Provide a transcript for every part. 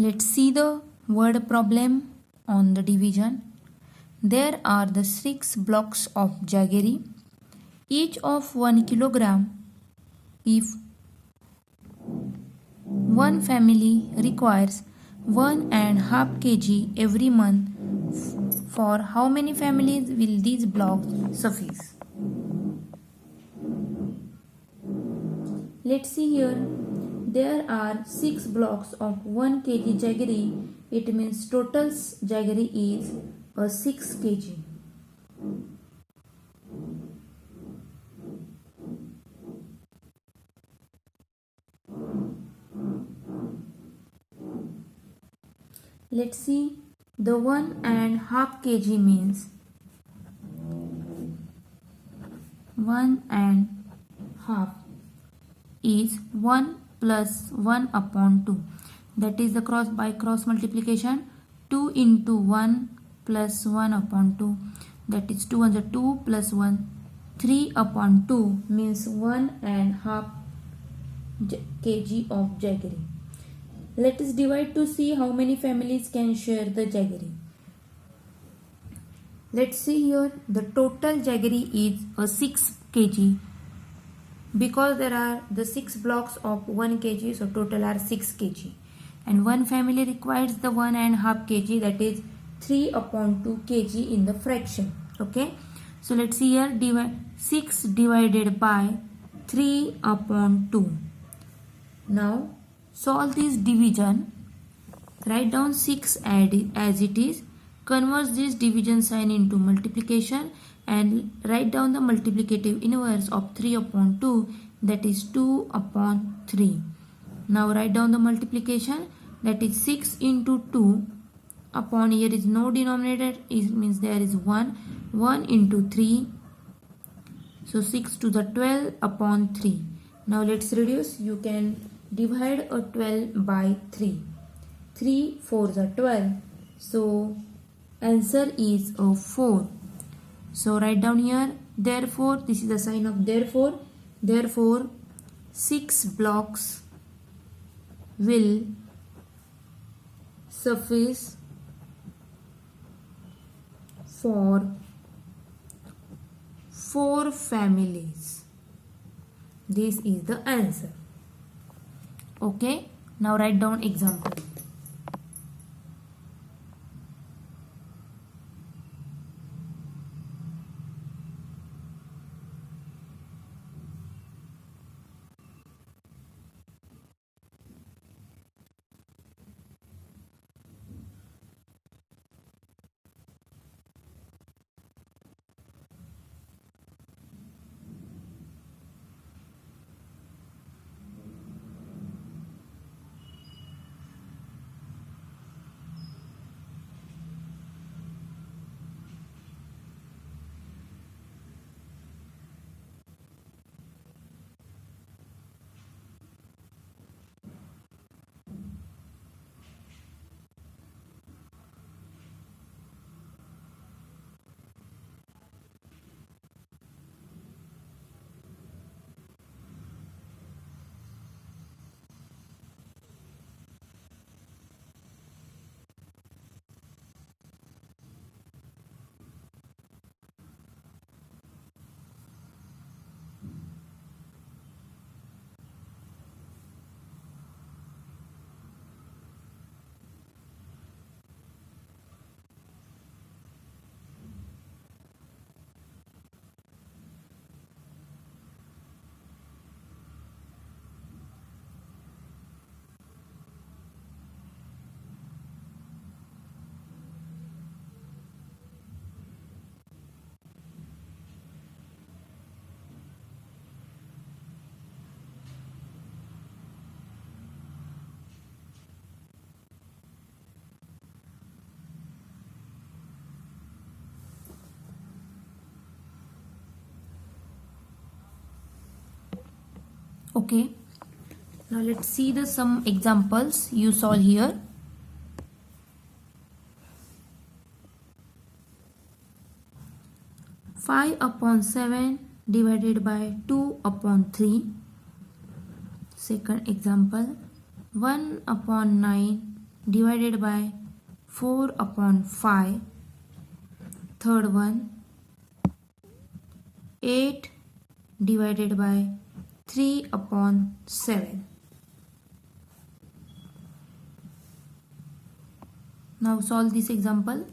Let's see the word problem on the division. There are the 6 blocks of jaggery, each of 1 kilogram. If one family requires 1.5 kg every month, for how many families will these blocks suffice? Let's see here. There are 6 blocks of 1 kg jaggery. It means total jaggery is 6 kg. Let's see, the 1.5 kg means 1.5 is 1 plus 1 upon 2. That is the cross by cross multiplication. 2 into 1 plus 1 upon 2. That is 2 and 2 plus 1. 3 upon 2 means 1.5 kg of jaggery. Let us divide to see how many families can share the jaggery. Let's see here, the total jaggery is 6 kg. Because there are the 6 blocks of 1 kg, so total are 6 kg. And one family requires the 1.5 kg, that is 3 upon 2 kg in the fraction. Okay. So let's see here, 6 divided by 3 upon 2. Now solve this division. Write down 6 as it is. Convert this division sign into multiplication and write down the multiplicative inverse of 3 upon 2, that is 2 upon 3. Now write down the multiplication, that is 6 into 2 upon, here is no denominator, it means there is 1 into 3, so 6 to the 12 upon 3. Now let's reduce. You can divide a 12 by 3. 3 4 the 12, so answer is 4. So write down here, therefore, this is the sign of therefore. Therefore 6 blocks will suffice for 4 families. This is the answer. Okay, now write down example. Okay, now let's see the some examples you saw here. Five upon 7 divided by 2 upon 3. Second example, 1 upon 9 divided by 4 upon 5. Third one, 8 divided by 3 upon 7. Now solve this example.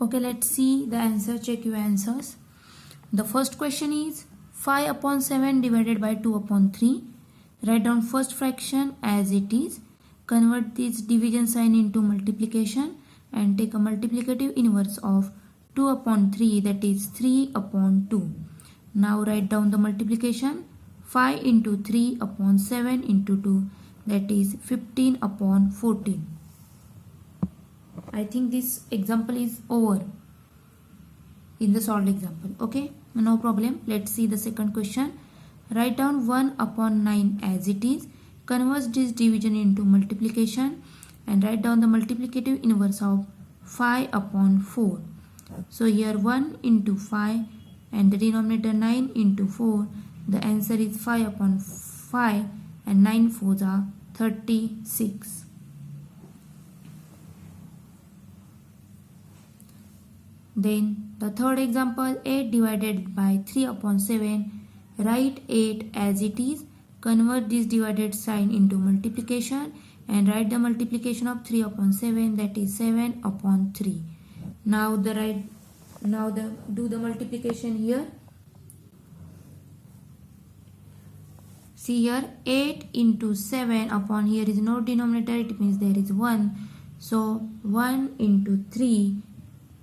Okay, let's see the answer. Check your answers. The first question is 5 upon 7 divided by 2 upon 3. Write down first fraction as it is. Convert this division sign into multiplication and take a multiplicative inverse of 2 upon 3, that is 3 upon 2. Now write down the multiplication. 5 into 3 upon 7 into 2, that is 15 upon 14. I think this example is over in the solved example. Okay, no problem. Let's see the second question. Write down 1 upon 9 as it is. Convert this division into multiplication and write down the multiplicative inverse of 5 upon 4. So here 1 into 5 and the denominator 9 into 4. The answer is 5 upon 5 and 9 4s are 36. Then the third example, 8 divided by 3 upon 7. Write 8 as it is. Convert this divided sign into multiplication and write the multiplication of 3 upon 7, that is 7 upon 3. Now do the multiplication here. See here, 8 into 7 upon, here is no denominator, it means there is 1. So 1 into 3.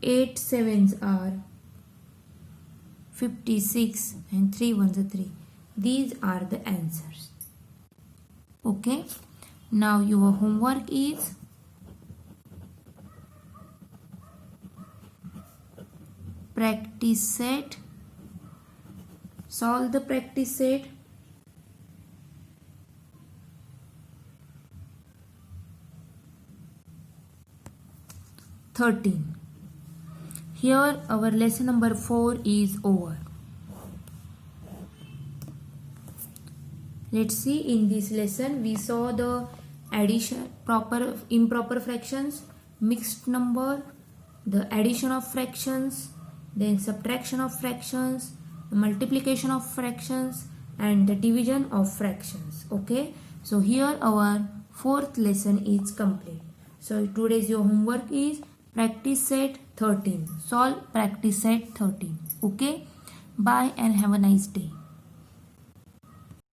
8 sevens are 56 and 3 ones are 3. These are the answers. Okay. Now your homework is practice set. Solve the practice set. Here our lesson number 4 is over. Let's see, in this lesson we saw the addition, proper, improper fractions, mixed number, the addition of fractions, then subtraction of fractions, the multiplication of fractions, and the division of fractions. Okay, so here our fourth lesson is complete. So today's your homework is practice set 13. Solve practice set 13. Okay, bye and have a nice day.